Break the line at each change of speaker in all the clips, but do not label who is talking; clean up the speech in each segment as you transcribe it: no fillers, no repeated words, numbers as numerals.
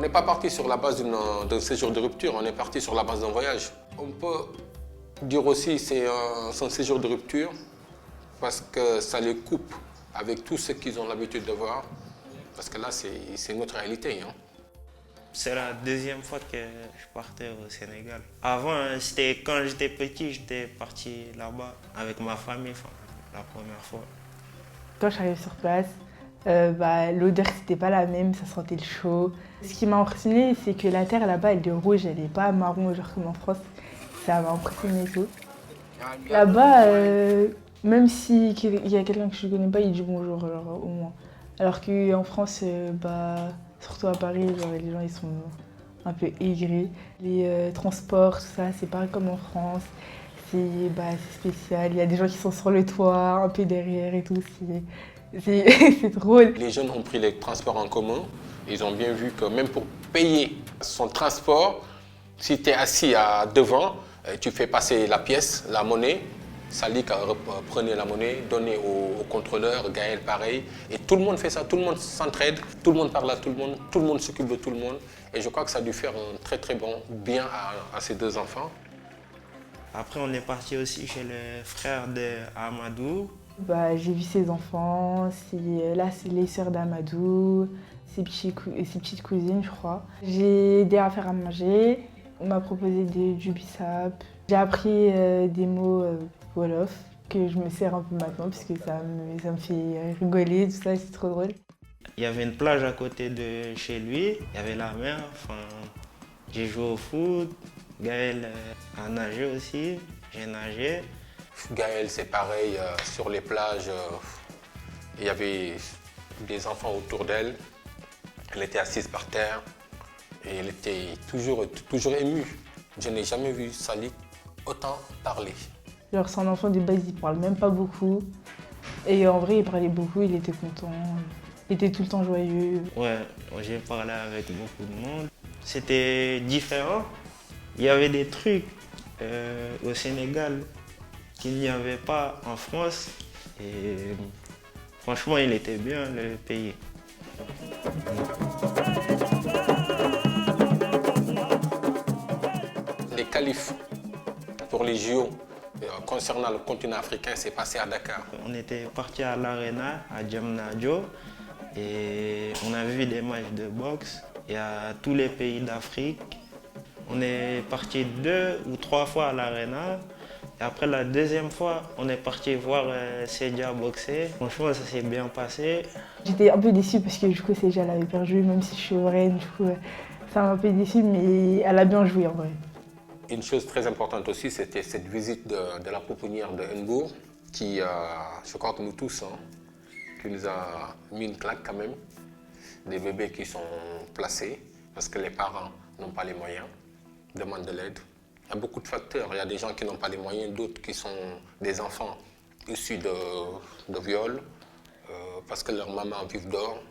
n'est pas parti sur la base d'un séjour de rupture, on est parti sur la base d'un voyage. On peut dire aussi que c'est un séjour de rupture parce que ça les coupe avec tout ce qu'ils ont l'habitude de voir. Parce que là, c'est notre réalité. Hein.
C'est la deuxième fois que je partais au Sénégal. Avant, c'était quand j'étais petit, j'étais parti là-bas avec ma famille, la première fois.
Quand je suis arrivée sur place, l'odeur c'était pas la même, ça sentait le chaud. Ce qui m'a impressionné, c'est que la terre là-bas elle est rouge, elle est pas marron genre comme en France. Ça m'a impressionné et tout. Là-bas, même s'il y a quelqu'un que je connais pas, il dit bonjour genre, au moins. Alors qu'en France, surtout à Paris, genre, les gens ils sont un peu aigris. Les transports, tout ça, c'est pas comme en France. C'est spécial, il y a des gens qui sont sur le toit, un peu derrière et tout. C'est drôle.
Les jeunes ont pris les transports en commun. Ils ont bien vu que même pour payer son transport, si tu es assis devant, tu fais passer la pièce, la monnaie. Salik prenait la monnaie, donnait au contrôleur, Gaël pareil. Et tout le monde fait ça, tout le monde s'entraide, tout le monde parle à tout le monde s'occupe de tout le monde. Et je crois que ça a dû faire un très très bon bien à ces deux enfants.
Après, on est parti aussi chez le frère d'Amadou.
J'ai vu ses enfants, là c'est les sœurs d'Amadou, ses petites cousines je crois. J'ai aidé à faire à manger, on m'a proposé du bissap. J'ai appris des mots Wolof que je me sers un peu maintenant parce que ça me fait rigoler, tout ça, c'est trop drôle.
Il y avait une plage à côté de chez lui, il y avait la mer, j'ai joué au foot, Gaël a nagé aussi, j'ai nagé.
Gaël, c'est pareil, sur les plages, il y avait des enfants autour d'elle. Elle était assise par terre et elle était toujours émue. Je n'ai jamais vu Salik autant parler.
Genre, c'est un enfant de base, il parle même pas beaucoup. Et en vrai, il parlait beaucoup, il était content, il était tout le temps joyeux.
Ouais, j'ai parlé avec beaucoup de monde. C'était différent. Il y avait des trucs au Sénégal qu'il n'y avait pas en France. Et franchement, il était bien, le pays.
Les qualifs pour les JO concernant le continent africain, c'est passé à Dakar.
On était parti à l'Arena, à Diamniadio, et on a vu des matchs de boxe. Il y a tous les pays d'Afrique. On est parti 2 ou 3 fois à l'Arena. Et après la deuxième fois, on est parti voir Sedia boxer. Franchement, ça s'est bien passé.
J'étais un peu déçue parce que du coup, Sedia elle avait perdu, même si je suis Rennes, du coup, ça m'a un peu déçue, mais elle a bien joué en vrai.
Une chose très importante aussi, c'était cette visite de la pouponnière de N'Bour, qui, je crois que nous tous, qui nous a mis une claque quand même. Des bébés qui sont placés parce que les parents n'ont pas les moyens, demandent de l'aide. Il y a beaucoup de facteurs. Il y a des gens qui n'ont pas les moyens, d'autres qui sont des enfants issus de viols parce que leurs mamans vivent dehors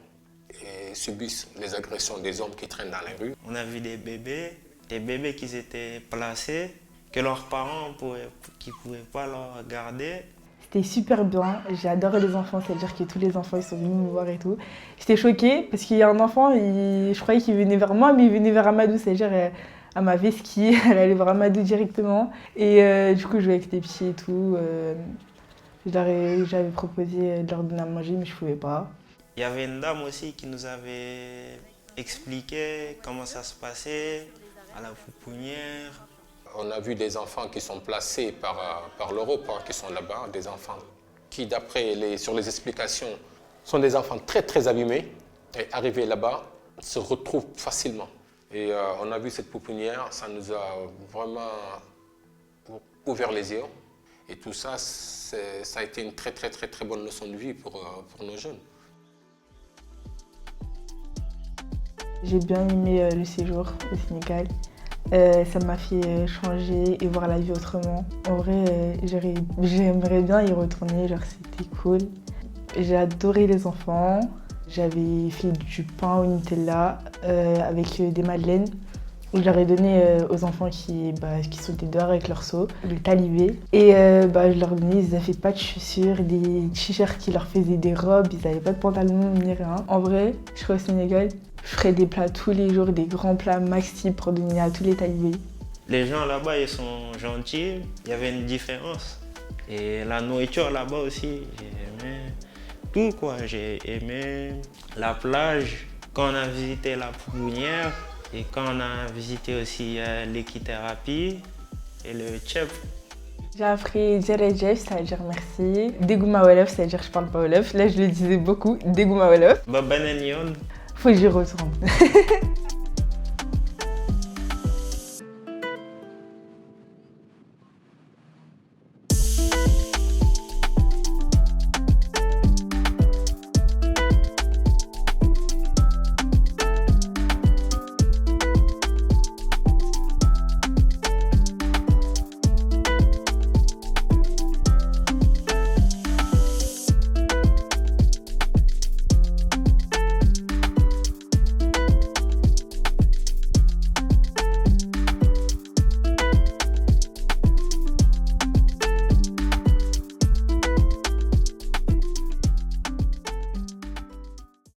et subissent les agressions des hommes qui traînent dans les rues.
On a vu des bébés qui étaient placés, que leurs parents ne pouvaient pas leur garder.
C'était super bien, j'ai adoré les enfants, c'est-à-dire que tous les enfants ils sont venus me voir et tout. J'étais choquée parce qu'il y a un enfant, je croyais qu'il venait vers moi, mais il venait vers Amadou, c'est-à-dire elle m'avait skié, elle allait vers Amadou directement. Et du coup, je jouais avec les petits et tout. J'avais proposé de leur donner à manger, mais je ne pouvais pas.
Il y avait une dame aussi qui nous avait expliqué comment ça se passait à la pouponnière.
On a vu des enfants qui sont placés par l'Europe, qui sont là-bas, des enfants qui, sur les explications, sont des enfants très très abîmés et arrivés là-bas se retrouvent facilement. Et on a vu cette pouponnière, ça nous a vraiment ouvert les yeux. Et tout ça, ça a été une très très très très bonne leçon de vie pour nos jeunes.
J'ai bien aimé le séjour au Sénégal. Ça m'a fait changer et voir la vie autrement. En vrai, j'aimerais bien y retourner, genre c'était cool. J'ai adoré les enfants. J'avais fait du pain au Nutella avec des madeleines. Je leur ai donné aux enfants qui sautaient dehors avec leur seau, le talibé. Et je leur donnais, ils n'avaient pas de chaussures, des t-shirts qui leur faisaient des robes, ils n'avaient pas de pantalon ni rien. En vrai, je crois au Sénégal, Je ferai des plats tous les jours, des grands plats maxi pour donner à tous les talibés.
Les gens là-bas, ils sont gentils, il y avait une différence. Et la nourriture là-bas aussi, j'ai aimé tout quoi. J'ai aimé la plage, quand on a visité la pouponnière et quand on a visité aussi l'équithérapie et le tchèp.
J'ai appris Djerejef, ça veut dire merci. Degouma Wolof, ça veut dire je parle pas Wolof. Là, je le disais beaucoup, Degouma Wolof.
Ba beneen yoon.
Faut que j'y retourne.